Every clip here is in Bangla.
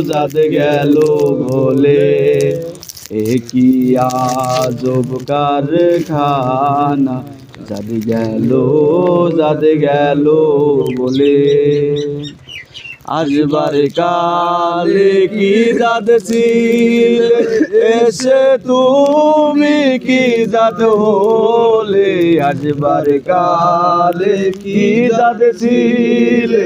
জাত গেল বলে কি আজব কারখানা জাত গেল বলে আসবার কালে কি জাত ছিলে এসে তুমি কি জাত হলে আসবার কালে কি জাত ছিলে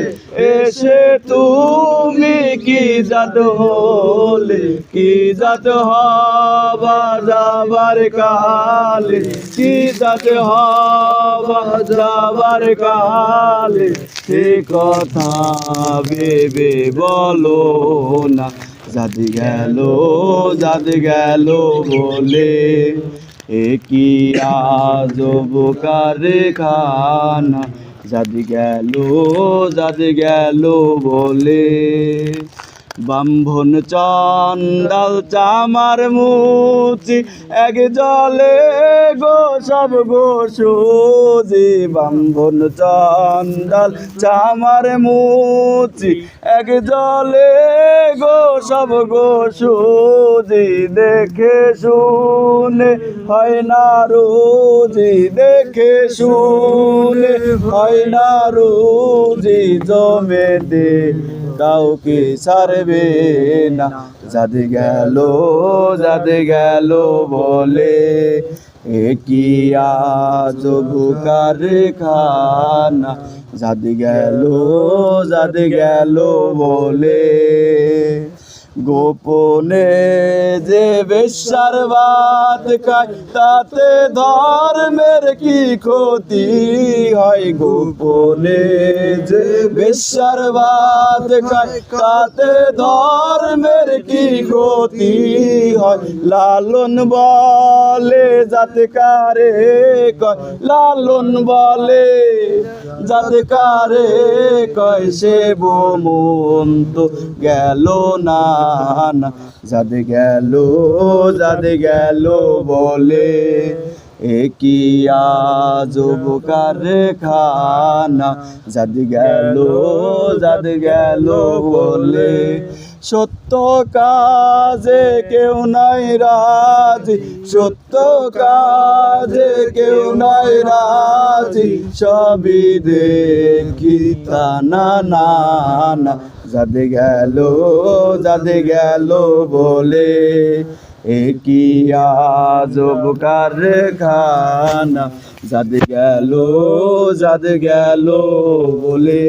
এসে তুমি কি জাত হলে কি জাত হবা যাবার কালে কি জাত হবা যাবার কালে সে কথা ভেবে বলো না জাত গেল বলে কি আজব কারখানা জাত গেল বলে ব্রাহ্মণ চন্ডাল চামার মুচি এক জলে গো সব গো সুজি ব্রাহ্মণ চন্ডাল চামার মুচি এক জলে গো সব গো সুজি দেখে শুনে হয় না রোজি দেখে শুনে হয় না রোজি জমেতে কাউকে ছাড়বে না জাত গেল বলে কি আজব কারখানা জাত গেল বলে গোপনে যে বেশ্যার ভাত খায় তাতে ধর্মের কি ক্ষতি হয় গোপনে যে বেশ্যার ভাত খায় তাতে ধর্মের কি ক্ষতি হয় লালন বলে জাত কারে কয় লালন বলে জাত কারে কয় সে মন তো গেল না জাত গেল বলে কি আজব কারখানা জাত গেল বলে সত্য কাজে কেউ নাই রাজি সত্য কাজে কেউ নাই রাজি সবই দেখি তা না জাত গেল বলে কি আজব কারখানা জাত গেল বলে